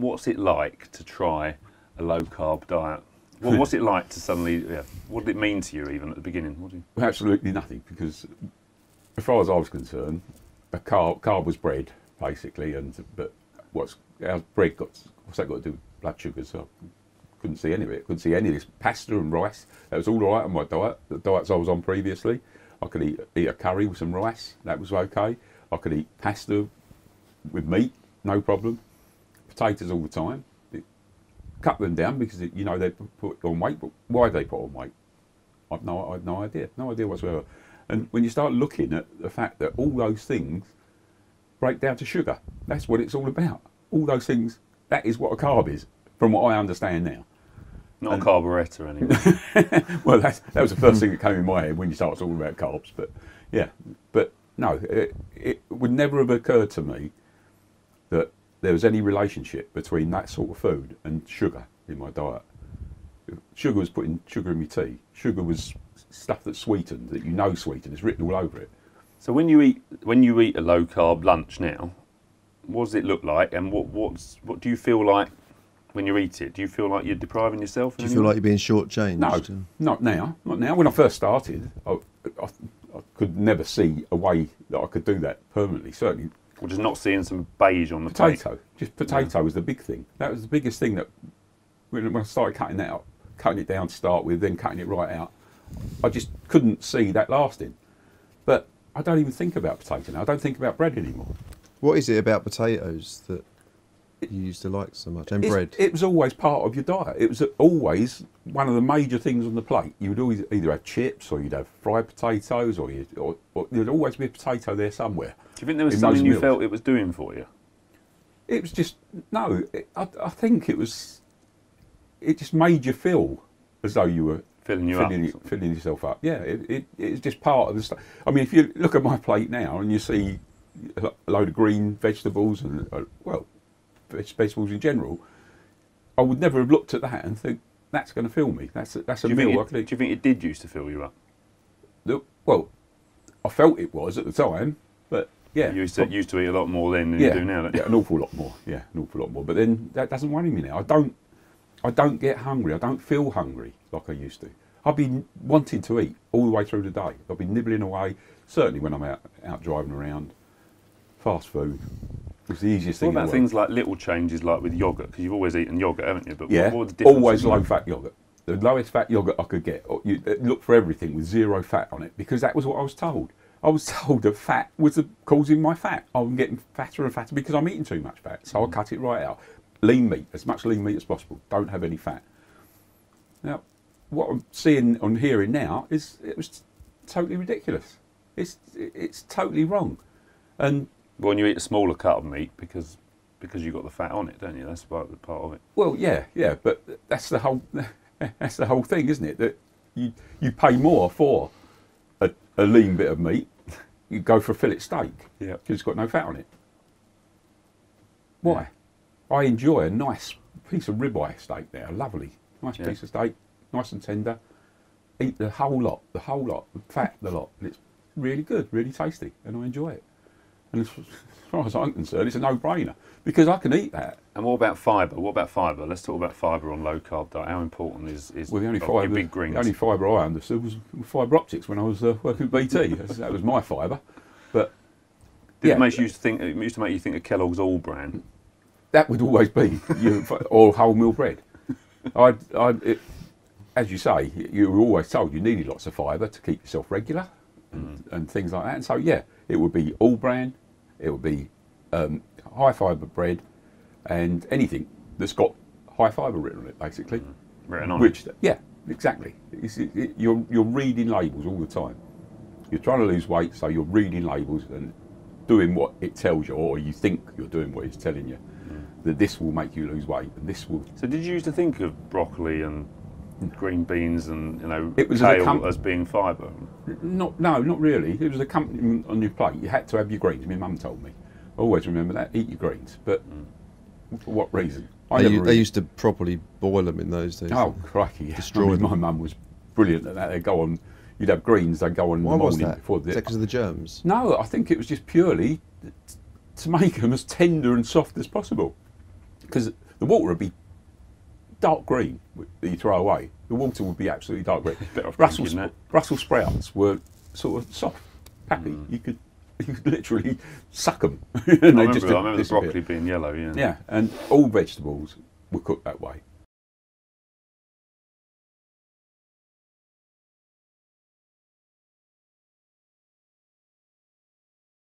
what's it like to try a low carb diet? What's it like to suddenly? Yeah, what did it mean to you even at the beginning? Well, absolutely nothing, because as far as I was concerned, a carb was bread basically, but our bread what's that got to do with blood sugar? So I couldn't see any of it. Couldn't see any of this pasta and rice. That was all right on my diet. The diets I was on previously, I could eat a curry with some rice. That was okay. I could eat pasta with meat, no problem. Potatoes all the time. Cut them down because they put on weight. But why they put on weight? I had no idea whatsoever. And when you start looking at the fact that all those things break down to sugar, that's what it's all about. All those things, that is what a carb is, from what I understand now. Not a carburettor anyway. Well, that was the first thing that came in my head when you start talking about carbs. But yeah, but no, it would never have occurred to me that there was any relationship between that sort of food and sugar in my diet. Sugar was putting sugar in my tea. Sugar was stuff that's sweetened, that sweetened. It's written all over it. So when you eat a low carb lunch now, what does it look like, and what do you feel like when you eat it? Do you feel like you're depriving yourself? Do you feel like you're being shortchanged? No, not now. Not now. When I first started, I could never see a way that I could do that permanently. Certainly. Or just not seeing some beige on the potato. plate. Just potato was the big thing. That was the biggest thing that when I started cutting it down to start with, then cutting it right out, I just couldn't see that lasting. But I don't even think about potato now. I don't think about bread anymore. What is it about potatoes that you used to like so much, and bread? It was always part of your diet. It was always one of the major things on the plate. You would always either have chips, or you'd have fried potatoes, or there'd always be a potato there somewhere. Do you think there was something you felt it was doing for you? It was just, no, I think it just made you feel as though you were filling yourself up. Yeah, it's just part of the stuff. I mean, if you look at my plate now and you see a load of green vegetables and, vegetables in general, I would never have looked at that and think, that's going to fill me. That's a meal I could eat. Do you think it did used to fill you up? Well, I felt it was at the time, but yeah. You used to eat a lot more then than you do now, don't you? Yeah, an awful lot more. Yeah, an awful lot more. But then that doesn't worry me now. I don't get hungry. I don't feel hungry like I used to. I've been wanting to eat all the way through the day. I've been nibbling away, certainly when I'm out driving around. Fast food was the easiest thing. What about things like little changes, like with yoghurt? Because you've always etten yoghurt, haven't you? But yeah, what the difference? Always low-fat yoghurt. The lowest fat yoghurt I could get. You look for everything with 0 fat on it, because that was what I was told. I was told that fat was causing my fat. I'm getting fatter and fatter because I'm eating too much fat. So I cut it right out. Lean meat, as much lean meat as possible. Don't have any fat. Now, what I'm seeing and hearing now is it was totally ridiculous. It's totally wrong. And when you eat a smaller cut of meat because you've got the fat on it, don't you? That's part of it. Well, yeah, but that's the whole thing, isn't it? That you pay more for a lean bit of meat. You go for a fillet steak because it's got no fat on it. Why? Yeah. I enjoy a nice piece of ribeye steak now, lovely, nice piece of steak, nice and tender. Eat the whole lot, fat the lot, and it's really good, really tasty, and I enjoy it. And as far as I'm concerned, it's a no-brainer because I can eat that. And what about fibre? Let's talk about fibre on low carb diet. How important is the only your big greens? The only fibre I understood was fibre optics when I was working at BT. That was my fibre. But it used to make you think of Kellogg's All Bran. That would always be or wholemeal bread. As you say, you were always told you needed lots of fibre to keep yourself regular and things like that. And so it would be All Bran. It would be high fibre bread and anything that's got high fibre written on it, basically. Written on it? Yeah, exactly. You're reading labels all the time. You're trying to lose weight, so you're reading labels and doing what it tells you, or you think you're doing what it's telling you, that this will make you lose weight and this will... So did you used to think of broccoli and green beans and kale as being fibre? No, not really. It was a accompaniment on your plate. You had to have your greens. My mum told me. I always remember that. Eat your greens, but for what reason? They used to properly boil them in those days. Oh crikey! Yeah. Destroy them. My mum was brilliant at that. They'd go on. You'd have greens. They'd go on in the morning before the. Is that because of the germs? No, I think it was just purely to make them as tender and soft as possible. Because the water would be dark green that you throw away. The water would be absolutely dark green. Better off drinking that. Brussels sprouts were sort of soft, happy. You could literally suck them. I remember the broccoli being yellow. Yeah. Yeah, and all vegetables were cooked that way.